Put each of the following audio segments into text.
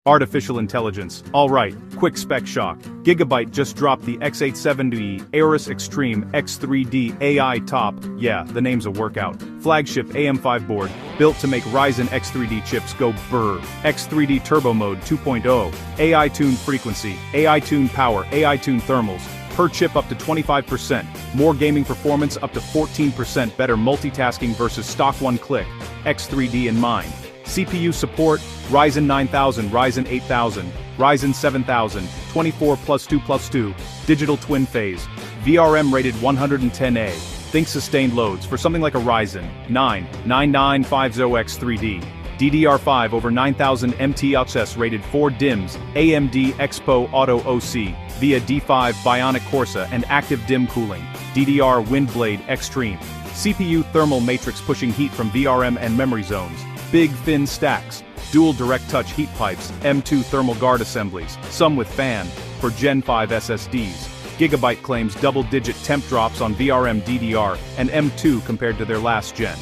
Artificial intelligence. Alright, quick spec shock. Gigabyte just dropped the X870E Extreme X3D AI top. Yeah, the name's a workout. Flagship AM5 board, built to make Ryzen X3D chips go brr. X3D Turbo Mode 2.0, AI-tuned frequency, AI-tuned power, AI-tuned thermals. Per chip up to 25%, more gaming performance up to 14% better multitasking versus stock one-click, X3D in mind. CPU support, Ryzen 9000, Ryzen 8000, Ryzen 7000, 24+2+2, digital twin phase, VRM rated 110A. Think sustained loads for something like a Ryzen 9 9950X3D. DDR5 over 9000 mTHz rated 4 DIMMs, AMD Expo Auto OC, via D5 Bionic Corsa and active DIMM cooling, DDR Windblade Extreme. CPU thermal matrix pushing heat from VRM and memory zones. Big thin stacks, dual direct touch heat pipes, M2 thermal guard assemblies, some with fan, for Gen 5 SSDs. Gigabyte claims double-digit temp drops on VRM DDR and M2 compared to their last gen.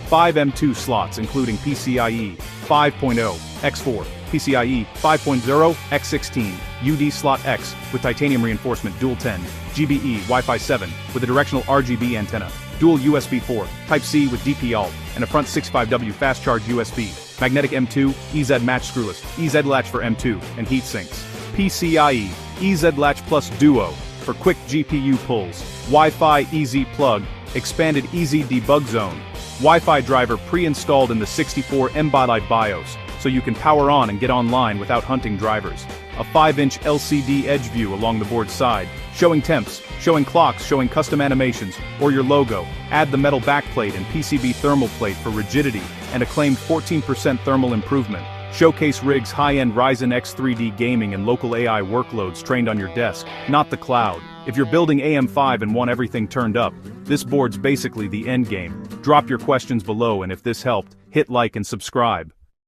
5 M2 slots including PCIe 5.0, X4, PCIe 5.0, X16, UD slot X with titanium reinforcement dual 10, GBE Wi-Fi 7 with a directional RGB antenna, dual USB 4, Type-C with DP-ALT, and a front 65W fast charge USB, magnetic M2, EZ match screwless, EZ latch for M2, and heat sinks. PCIe, EZ latch plus Duo, for quick GPU pulls, Wi-Fi EZ plug, expanded EZ debug zone, Wi-Fi driver pre-installed in the 64 MB BIOS, so you can power on and get online without hunting drivers. A 5-inch LCD edge view along the board's side, showing temps, showing clocks, showing custom animations, or your logo. Add the metal backplate and PCB thermal plate for rigidity, and a claimed 14% thermal improvement. Showcase rigs high-end Ryzen X3D gaming and local AI workloads trained on your desk, not the cloud. If you're building AM5 and want everything turned up, this board's basically the end game. Drop your questions below, and if this helped, hit like and subscribe.